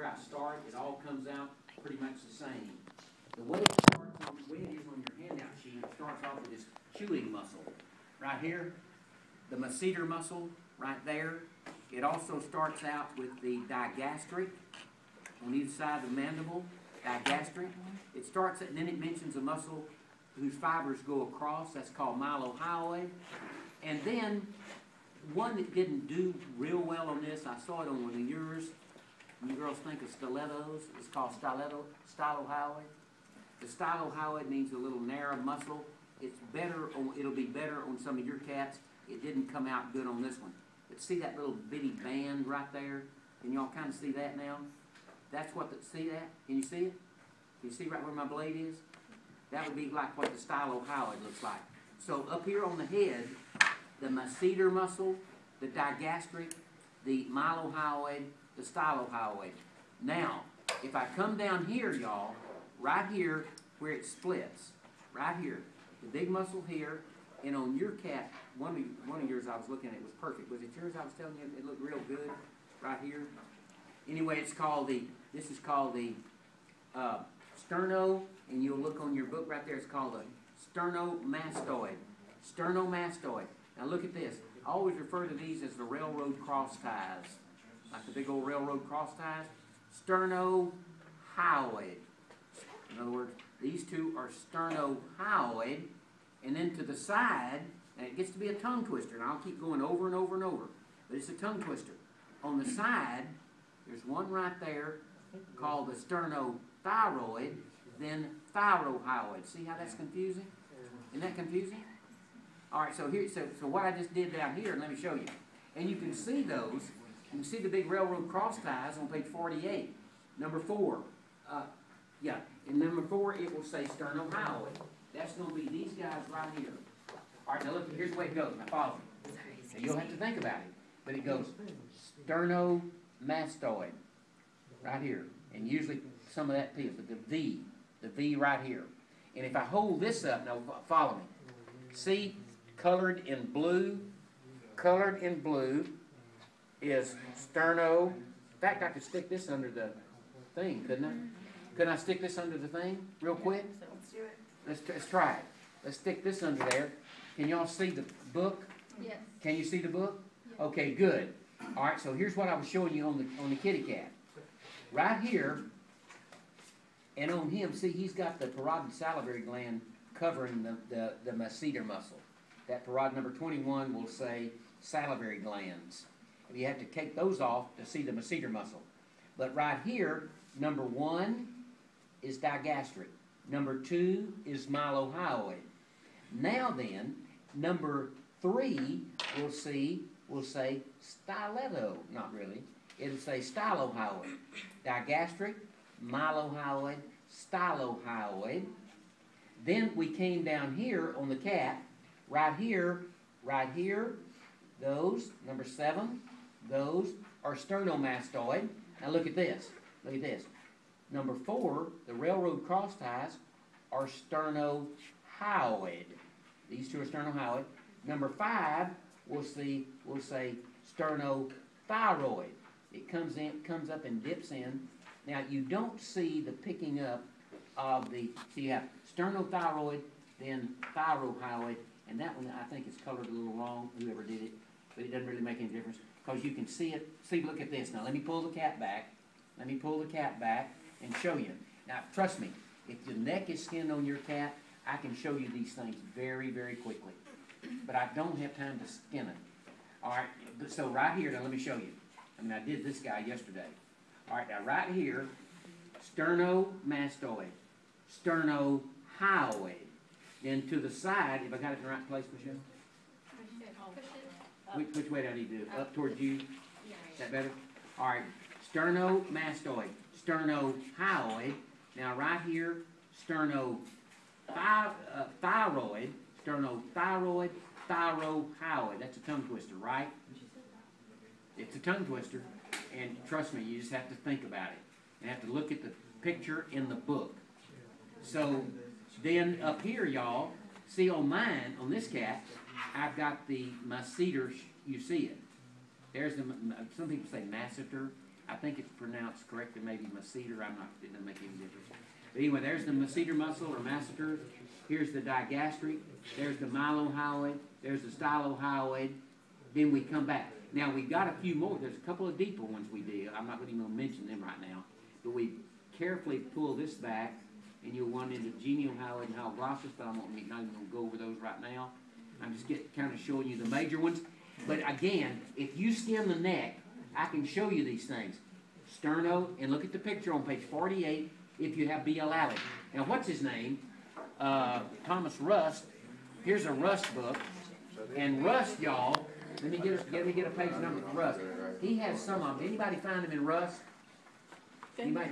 where I start, it all comes out pretty much the same. The way it starts, the way it is on your handout sheet, it starts off with this chewing muscle. Right here, the masseter muscle, right there. It also starts out with the digastric on either side of the mandible, digastric. It starts, and then it mentions a muscle whose fibers go across. That's called mylohyoid. And then one that didn't do real well on this, I saw it on one of yours. You girls think of stilettos. It's called stylohyoid. The stylohyoid means a little narrow muscle. It's better. It'll be better on some of your cats. It didn't come out good on this one. But see that little bitty band right there? Can y'all kind of see that now? That's what see that? Can you see it? Can you see right where my blade is? That would be like what the stylohyoid looks like. So up here on the head, the masseter muscle, the digastric, the mylohyoid, the stylohyoid. Now, if I come down here, y'all, right here where it splits, right here, the big muscle here, and on your cat, one of yours I was looking at, it was perfect. Was it yours I was telling you it looked real good right here? Anyway, this is called the sterno, and you'll look on your book right there, it's called a sternomastoid. Sternomastoid. Now look at this. I always refer to these as the railroad cross ties. Like the big old railroad cross ties. Sternohyoid. In other words, these two are sternohyoid. And then to the side, and it gets to be a tongue twister, and I'll keep going over and over and over, but it's a tongue twister. On the side, there's one right there called the sternothyroid, then thyrohyoid. See how that's confusing? Isn't that confusing? All right, so what I just did down here, let me show you. And you can see those. You can see the big railroad cross ties on page 48. Number 4. In number 4, it will say sternohyoid. That's going to be these guys right here. All right, now look, here's the way it goes. Now follow me. Now, you'll have to think about it. But it goes sternomastoid right here. And usually some of that is the V right here. And if I hold this up, now follow me. See, colored in blue is sterno. In fact, I could stick this under the thing, couldn't I? Couldn't I stick this under the thing real quick? Let's do it. Let's try it. Let's stick this under there. Can y'all see the book? Yes. Can you see the book? Yes. Okay, good. All right, so here's what I was showing you on the kitty cat. Right here, and on him, see, he's got the parotid salivary gland covering the masseter muscle. That parotid number 21 will say salivary glands. And you have to take those off to see the masseter muscle. But right here, number 1 is digastric. Number 2 is mylohyoid. Now then, number 3 will say stiletto. Not really. It'll say stylohyoid. Digastric, mylohyoid, stylohyoid. Then we came down here on the cat. Right here, those, number 7, those are sternomastoid. Now look at this. Look at this. Number 4, the railroad cross ties, are sternohyoid. These two are sternohyoid. Number 5, we'll say sternothyroid. It comes up and dips in. Now you don't see the picking up of the. So you have sternothyroid, then thyrohyoid, and that one I think is colored a little wrong. Whoever did it, but it doesn't really make any difference because you can see it. See, look at this. Now let me pull the cat back. Let me pull the cat back and show you. Now, trust me, if the neck is skinned on your cat, I can show you these things very, very quickly. But I don't have time to skin it. All right, so right here, now let me show you. I mean, I did this guy yesterday. All right, now right here, sternomastoid, sternohyoid. Then to the side, if I got it in the right place, Michelle? Which way did I need to do it? Up towards you? Is that better? All right, sternomastoid, sternohyoid. Now right here, sternothyroid, sternothyroid, thyrohyoid. That's a tongue twister, right? It's a tongue twister, and trust me, you just have to think about it. You have to look at the picture in the book. So then up here, y'all, see on mine, on this cat, I've got the masseter. You see it. There's the. Some people say masseter. I think it's pronounced correctly, maybe Masseter, I'm not, it doesn't make any difference. But anyway, there's the Masseter muscle or masseter. Here's the digastric. There's the mylohyoid. There's the stylohyoid. Then we come back. Now, we've got a few more. There's a couple of deeper ones we did. I'm not even going to mention them right now. But we carefully pull this back, and you'll run into geniohyoid and hyloglossus, but I'm not even going to go over those right now. I'm just kind of showing you the major ones. But again, if you skin the neck, I can show you these things. Sterno, and look at the picture on page 48 if you have BL Alley. Now, what's his name? Thomas Rust. Here's a Rust book. And Rust, y'all, let me get a page number for Rust. He has some of them. Anybody find them in Rust? Anybody?